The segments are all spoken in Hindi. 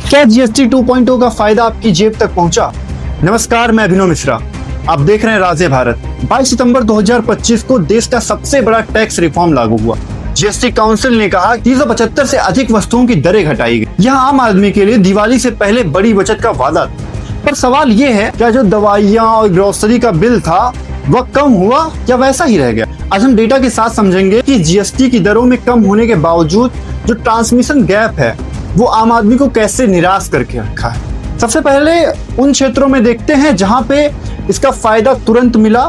क्या जीएसटी 2.0 का फायदा आपकी जेब तक पहुंचा? नमस्कार, मैं अभिनव मिश्रा। आप देख रहे हैं राजे भारत। 22 सितंबर 2025 को देश का सबसे बड़ा टैक्स रिफॉर्म लागू हुआ। जीएसटी काउंसिल ने कहा 375 से अधिक वस्तुओं की दरें घटाई गई। यह आम आदमी के लिए दिवाली से पहले बड़ी बचत का वादा था। पर सवाल ये है, क्या जो दवाइयाँ और ग्रोसरी का बिल था वह कम हुआ या वैसा ही रह गया? आज हम डेटा के साथ समझेंगे कि जीएसटी की दरों में कम होने के बावजूद जो ट्रांसमिशन गैप है वो आम आदमी को कैसे निराश करके रखा है। सबसे पहले उन क्षेत्रों में देखते हैं जहां पे इसका फायदा तुरंत मिला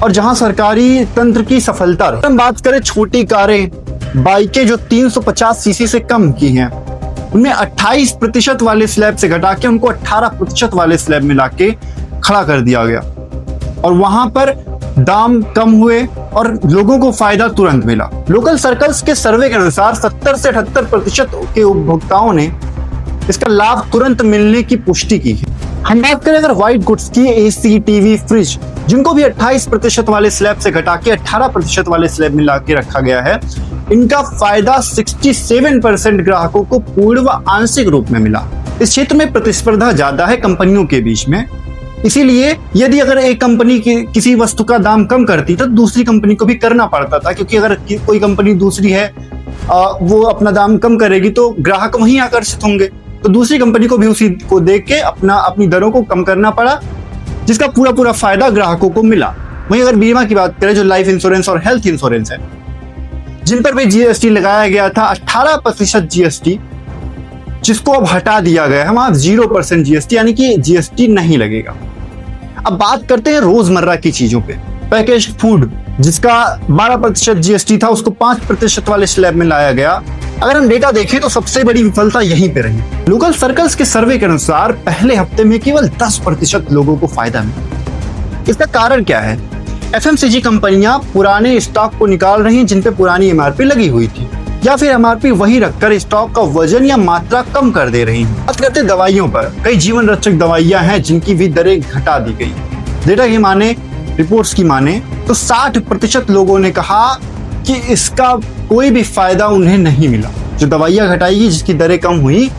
और जहां सरकारी तंत्र की सफलता रही। हम बात करें छोटी कारें, बाइकें जो 350 सीसी से कम की हैं, उनमें 28% वाले स्लैब से घटा के उनको 18% वाले स्लैब में लाके खड़ा कर दिया गया और वहां पर दाम कम हुए और लोगों को फायदा तुरंत मिला। लोकल सर्कल्स के सर्वे के अनुसार 70 से 78% के उपभोक्ताओं ने इसका लाभ तुरंत मिलने की पुष्टि की है। हम बात करें अगर व्हाइट गुड्स की, एसी, टीवी, फ्रिज, जिनको भी 28% वाले स्लैब से घटा के 18% वाले स्लैब में ला के रखा गया है, इनका फायदा 67% ग्राहकों को पूर्ण व आंशिक रूप में मिला। इस क्षेत्र में प्रतिस्पर्धा ज्यादा है कंपनियों के बीच में, इसीलिए यदि अगर एक कंपनी की किसी वस्तु का दाम कम करती तो दूसरी कंपनी को भी करना पड़ता था, क्योंकि अगर कोई कंपनी दूसरी है वो अपना दाम कम करेगी तो ग्राहक वहीं आकर्षित होंगे, तो दूसरी कंपनी को भी उसी को देख के अपनी दरों को कम करना पड़ा, जिसका पूरा फायदा ग्राहकों को मिला। वहीं अगर बीमा की बात करें, जो लाइफ इंश्योरेंस और हेल्थ इंश्योरेंस है, जिन पर भी जीएसटी लगाया गया था 18% जीएसटी, जिसको अब हटा दिया गया है, वहां 0% जीएसटी, यानी कि जीएसटी नहीं लगेगा। अब बात करते हैं रोजमर्रा की चीजों पे। पैकेज फूड, जिसका 12% जीएसटी था, उसको 5% वाले स्लैब में लाया गया। अगर हम डेटा देखें तो सबसे बड़ी विफलता यहीं पे रही। लोकल सर्कल्स के सर्वे के अनुसार पहले हफ्ते में केवल 10% लोगों को फायदा मिला। इसका कारण क्या है? एफएमसीजी कंपनियां पुराने स्टॉक को निकाल रही हैं जिन पे पुरानी एमआरपी लगी हुई थी, या फिर एमआरपी वही रखकर स्टॉक का वजन या मात्रा कम कर दे रही हैं। बात करते हैं दवाइयों पर। कई जीवन रक्षक दवाइयां हैं जिनकी भी दरें घटा दी गई। डेटा की माने, रिपोर्ट्स की माने तो 60% लोगों ने कहा कि इसका कोई भी फायदा उन्हें नहीं मिला। जो दवाइयां घटाई गई, जिसकी दरें कम हुई,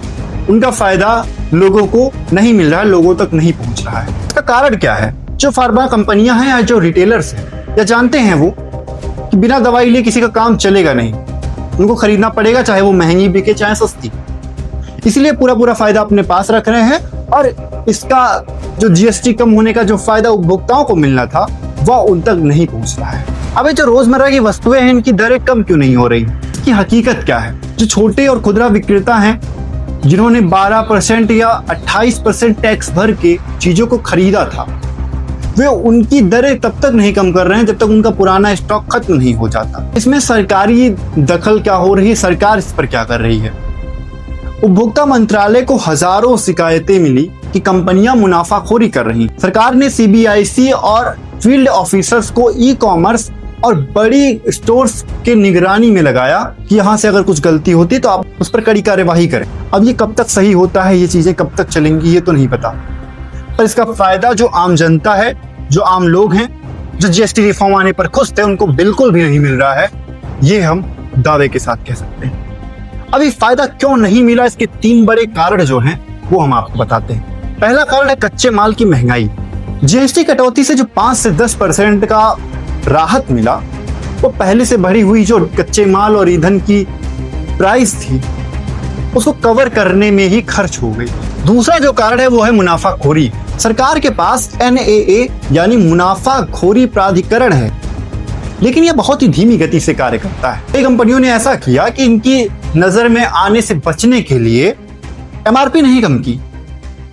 उनका फायदा लोगों को नहीं मिल रहा है, लोगों तक नहीं पहुंच रहा है। इसका कारण क्या है? जो फार्मा कंपनियां हैं या जो रिटेलर्स हैं, या जानते हैं वो कि बिना दवाई लिए किसी का काम चलेगा नहीं, उनको खरीदना पड़ेगा, चाहे वो महंगी बिके चाहे सस्ती। इसलिए पूरा फायदा अपने पास रख रहे हैं और इसका जो जीएसटी कम होने का जो फायदा उपभोक्ताओं को मिलना था वह उन तक नहीं पहुंच रहा है। अब जो रोजमर्रा की वस्तुएं हैं, इनकी दरें कम क्यों नहीं हो रही? इसकी हकीकत क्या है? जो छोटे और खुदरा विक्रेता हैं, जिन्होंने 12% या 28% टैक्स भर के चीजों को खरीदा था, वे उनकी दरें तब तक नहीं कम कर रहे हैं जब तक उनका पुराना स्टॉक खत्म नहीं हो जाता। इसमें सरकारी दखल क्या हो रही है? सरकार इस पर क्या कर रही है? उपभोक्ता मंत्रालय को हजारों शिकायतें मिली कि कंपनियां मुनाफाखोरी कर रही। सरकार ने सीबीआईसी और फील्ड ऑफिसर्स को ई कॉमर्स और बड़ी स्टोर्स के निगरानी में लगाया कि यहाँ से अगर कुछ गलती होती तो आप उस पर कड़ी कार्यवाही करें। अब ये कब तक सही होता है, ये चीजें कब तक चलेंगी, ये तो नहीं पता, पर इसका फायदा जो आम जनता है, जो आम लोग हैं, जो जीएसटी रिफॉर्म आने पर खुश थे, उनको बिल्कुल भी नहीं मिल रहा है। ये हम दावे के साथ कह सकते हैं। अभी फायदा क्यों नहीं मिला, इसके 3 बड़े कारण जो हैं वो हम आपको बताते हैं। पहला कारण है कच्चे माल की महंगाई। जीएसटी कटौती से जो 5 से 10% का राहत मिला, वो पहले से बढ़ी हुई जो कच्चे माल और ईंधन की प्राइस थी, उसको कवर करने में ही खर्च हो गई। दूसरा जो कारण है वो है मुनाफाखोरी। सरकार के पास एनएए यानी मुनाफाखोरी प्राधिकरण है, लेकिन यह बहुत ही धीमी गति से कार्य करता है। कई कंपनियों ने ऐसा किया कि इनकी नजर में आने से बचने के लिए एमआरपी नहीं कम की,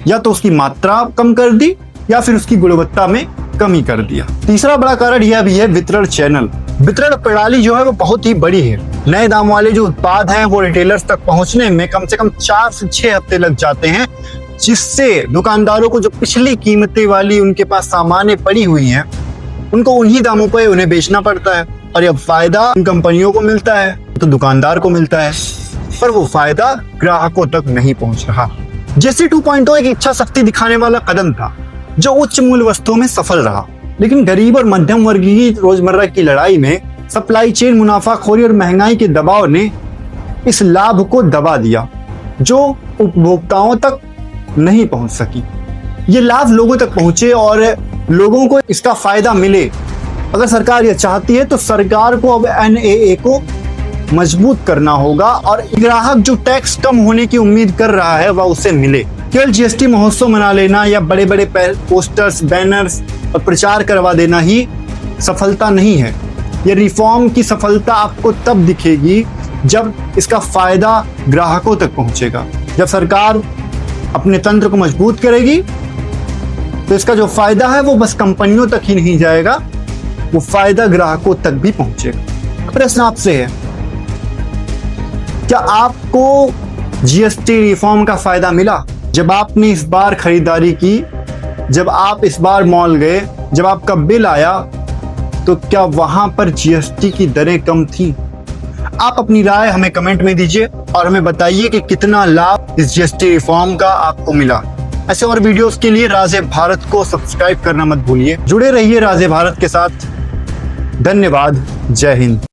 या तो उसकी मात्रा कम कर दी या फिर उसकी गुणवत्ता में कमी कर दिया। तीसरा बड़ा कारण यह भी है वितरण चैनल। वितरण प्रणाली जो है वो बहुत ही बड़ी है। नए दाम वाले जो उत्पाद हैं वो रिटेलर्स तक पहुंचने में कम से कम 4 से 6 हफ्ते लग जाते हैं, जिससे दुकानदारों को जो पिछली कीमतें वाली उनके पास सामानें पड़ी हुई हैं, उनको उन्हीं दामों पर उन्हें बेचना पड़ता है और यह फायदा उन कंपनियों को मिलता है तो दुकानदार को मिलता है, पर वो फायदा ग्राहकों तक नहीं पहुंच रहा। जीएसटी 2.0 एक इच्छा शक्ति दिखाने वाला कदम था जो उच्च मूल्य वस्तुओं में सफल रहा, लेकिन गरीब और मध्यम वर्ग की रोजमर्रा की लड़ाई में सप्लाई चेन, मुनाफाखोरी और महंगाई के दबाव ने इस लाभ को दबा दिया। जो उपभोक्ताओं तक नहीं पहुंच सकी। ये लाभ लोगों तक पहुंचे और लोगों को इसका फायदा मिले। अगर सरकार ये चाहती है तो सरकार को अब एनएए को मजबूत करना होगा और ग्राहक जो टैक्स कम होने की उम्मीद कर रहा है वह उसे मिले। केवल जीएसटी महोत्सव मना लेना या बड़े बड़े पोस्टर्स, बैनर्स और प्रचार करवा देना ही सफलता नहीं है। ये रिफॉर्म की सफलता आपको तब दिखेगी जब इसका फायदा ग्राहकों तक पहुंचेगा। जब सरकार अपने तंत्र को मजबूत करेगी तो इसका जो फायदा है वो बस कंपनियों तक ही नहीं जाएगा, वो फायदा ग्राहकों तक भी पहुंचेगा। प्रश्न आपसे है, क्या आपको जीएसटी रिफॉर्म का फायदा मिला? जब आपने इस बार खरीदारी की, जब आप इस बार मॉल गए, जब आपका बिल आया, तो क्या वहां पर जीएसटी की दरें कम थी? आप अपनी राय हमें कमेंट में दीजिए और हमें बताइए कि कितना लाभ इस जीएसटी रिफॉर्म का आपको मिला। ऐसे और वीडियोस के लिए राजे भारत को सब्सक्राइब करना मत भूलिए। जुड़े रहिए राजे भारत के साथ। धन्यवाद। जय हिंद।